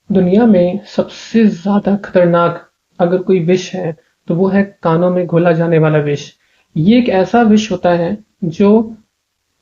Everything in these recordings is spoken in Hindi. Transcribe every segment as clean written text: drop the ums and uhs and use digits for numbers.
दुनिया में सबसे ज़्यादा खतरनाक अगर कोई विष है, तो वो है कानों में घोला जाने वाला विष। ये एक ऐसा विष होता है जो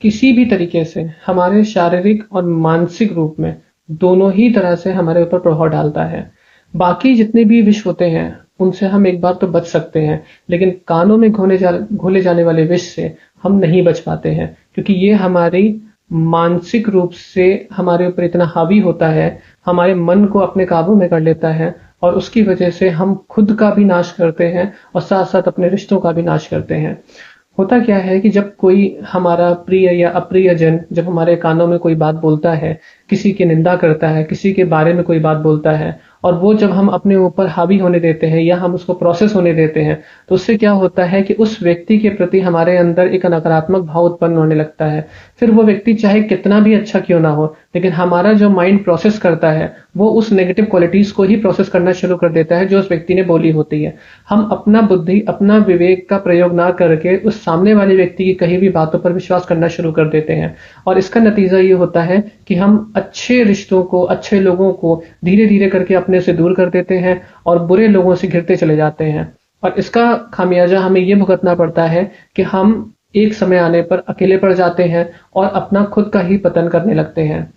किसी भी तरीके से हमारे शारीरिक और मानसिक रूप में दोनों ही तरह से हमारे ऊपर प्रभाव डालता है। बाकी जितने भी विष होते हैं, उनसे हम एक बार तो बच सकते हैं, लेकिन कानों में घोले जाने वाले विष से हम नहीं बच पाते हैं, क्योंकि ये हमारी मानसिक रूप से हमारे ऊपर इतना हावी होता है, हमारे मन को अपने काबू में कर लेता है और उसकी वजह से हम खुद का भी नाश करते हैं और साथ-साथ अपने रिश्तों का भी नाश करते हैं। होता क्या है कि जब कोई हमारा प्रिय या अप्रियजन जब हमारे कानों में कोई बात बोलता है, किसी की निंदा करता है, किसी के बारे में कोई बात बोलता है और वो जब हम अपने ऊपर हावी होने देते हैं या हम उसको प्रोसेस होने देते हैं, तो उससे क्या होता है कि उस व्यक्ति के प्रति हमारे अंदर एक नकारात्मक भाव उत्पन्न होने लगता है। फिर वो व्यक्ति चाहे कितना भी अच्छा क्यों ना हो, लेकिन हमारा जो माइंड प्रोसेस करता है, वो उस नेगेटिव क्वालिटीज को ही प्रोसेस करना शुरू कर देता है जो उस व्यक्ति ने बोली होती है। हम अपना बुद्धि, अपना विवेक का प्रयोग ना करके उस सामने वाले व्यक्ति की कही भी बातों पर विश्वास करना शुरू कर देते हैं और इसका नतीजा ये होता है कि हम अच्छे रिश्तों को, अच्छे लोगों को धीरे धीरे करके अपने से दूर कर देते हैं और बुरे लोगों से घिरते चले जाते हैं। और इसका खामियाजा हमें ये भुगतना पड़ता है कि हम एक समय आने पर अकेले पड़ जाते हैं और अपना खुद का ही पतन करने लगते हैं।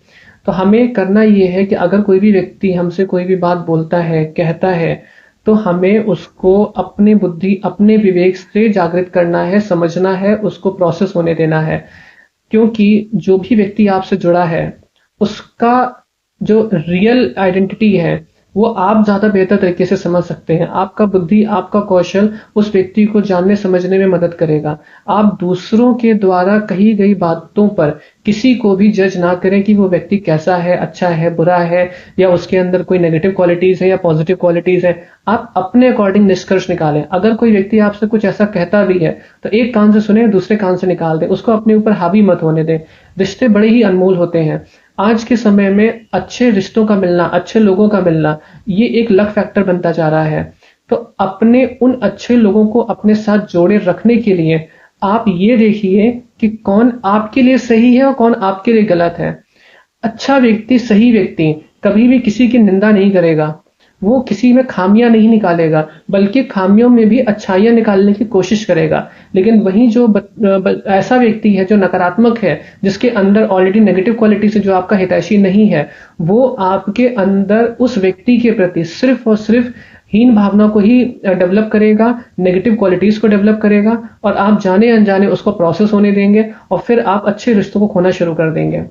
तो हमें करना ये है कि अगर कोई भी व्यक्ति हमसे कोई भी बात बोलता है, कहता है, तो हमें उसको अपनी बुद्धि, अपने विवेक से जागृत करना है, समझना है, उसको प्रोसेस होने देना है। क्योंकि जो भी व्यक्ति आपसे जुड़ा है, उसका जो रियल आइडेंटिटी है, वो आप ज़्यादा बेहतर तरीके से समझ सकते हैं। आपका बुद्धि, आपका कौशल उस व्यक्ति को जानने समझने में मदद करेगा। आप दूसरों के द्वारा कही गई बातों पर किसी को भी जज ना करें कि वो व्यक्ति कैसा है, अच्छा है, बुरा है या उसके अंदर कोई नेगेटिव क्वालिटीज़ है या पॉजिटिव क्वालिटीज़ है। आप अपने अकॉर्डिंग निष्कर्ष निकालें। अगर कोई व्यक्ति आपसे कुछ ऐसा कहता भी है, तो एक कान से सुने, दूसरे कान से निकाल दें। उसको अपने ऊपर हावी मत होने दें। रिश्ते बड़े ही अनमोल होते हैं। आज के समय में अच्छे रिश्तों का मिलना, अच्छे लोगों का मिलना, ये एक लक फैक्टर बनता जा रहा है। तो अपने उन अच्छे लोगों को अपने साथ जोड़े रखने के लिए आप ये देखिए कि कौन आपके लिए सही है और कौन आपके लिए गलत है। अच्छा व्यक्ति, सही व्यक्ति कभी भी किसी की निंदा नहीं करेगा। वो किसी में खामियां नहीं निकालेगा, बल्कि खामियों में भी अच्छाइयां निकालने की कोशिश करेगा। लेकिन वहीं जो ऐसा व्यक्ति है जो नकारात्मक है, जिसके अंदर ऑलरेडी नेगेटिव क्वालिटी से जो आपका हितैषी नहीं है, वो आपके अंदर उस व्यक्ति के प्रति सिर्फ और सिर्फ हीन भावना को ही डेवलप करेगा, नेगेटिव क्वालिटीज को डेवलप करेगा और आप जाने अनजाने उसको प्रोसेस होने देंगे और फिर आप अच्छे रिश्तों को खोना शुरू कर देंगे।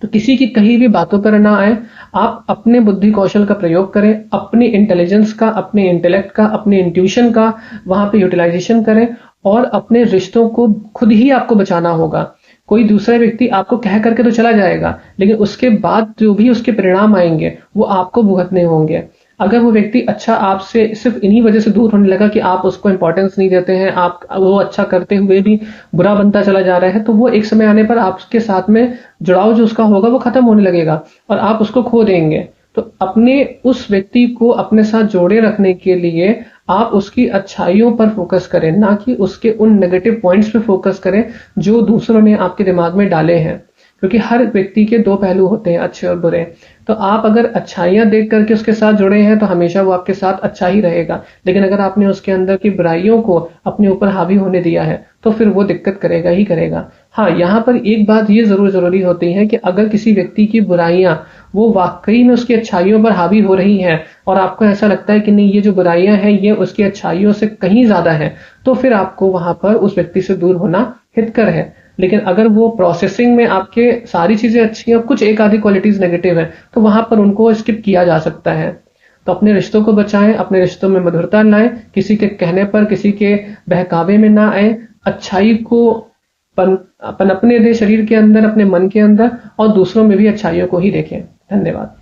तो किसी की कही भी बातों पर ना आए। आप अपने बुद्धि कौशल का प्रयोग करें, अपनी इंटेलिजेंस का, अपने इंटेलेक्ट का, अपने इंट्यूशन का वहां पे यूटिलाइजेशन करें और अपने रिश्तों को खुद ही आपको बचाना होगा। कोई दूसरा व्यक्ति आपको कह करके तो चला जाएगा, लेकिन उसके बाद जो भी उसके परिणाम आएंगे वो आपको भुगतने होंगे। अगर वो व्यक्ति अच्छा आपसे सिर्फ इन्हीं वजह से दूर होने लगा कि आप उसको इंपॉर्टेंस नहीं देते हैं, आप वो अच्छा करते हुए भी बुरा बनता चला जा रहा है, तो वो एक समय आने पर आपके साथ में जुड़ाव जो उसका होगा वो खत्म होने लगेगा और आप उसको खो देंगे। तो अपने उस व्यक्ति को अपने साथ जोड़े रखने के लिए आप उसकी अच्छाइयों पर फोकस करें, ना कि उसके उन नेगेटिव पॉइंट्स पे फोकस करें जो दूसरों ने आपके दिमाग में डाले हैं। क्योंकि हर व्यक्ति के दो पहलू होते हैं, अच्छे और बुरे। तो आप अगर अच्छाइयां देख करके उसके साथ जुड़े हैं, तो हमेशा वो आपके साथ अच्छा ही रहेगा। लेकिन अगर आपने उसके अंदर की बुराइयों को अपने ऊपर हावी होने दिया है, तो फिर वो दिक्कत करेगा ही करेगा। हाँ, यहाँ पर एक बात ये जरूरी होती है कि अगर किसी व्यक्ति की बुराइयां वो वाकई में उसकी अच्छाइयों पर हावी हो रही हैं और आपको ऐसा लगता है कि नहीं, ये जो बुराइयां हैं ये उसकी अच्छाइयों से कहीं ज्यादा है, तो फिर आपको वहां पर उस व्यक्ति से दूर होना हितकर है। लेकिन अगर वो प्रोसेसिंग में आपके सारी चीजें अच्छी हैं और कुछ एक आधी क्वालिटीज नेगेटिव है, तो वहां पर उनको स्किप किया जा सकता है। तो अपने रिश्तों को बचाएं, अपने रिश्तों में मधुरता लाएं, किसी के कहने पर, किसी के बहकावे में ना आए। अच्छाई को पनपने दें शरीर के अंदर, अपने मन के अंदर, और दूसरों में भी अच्छाइयों को ही देखें। धन्यवाद।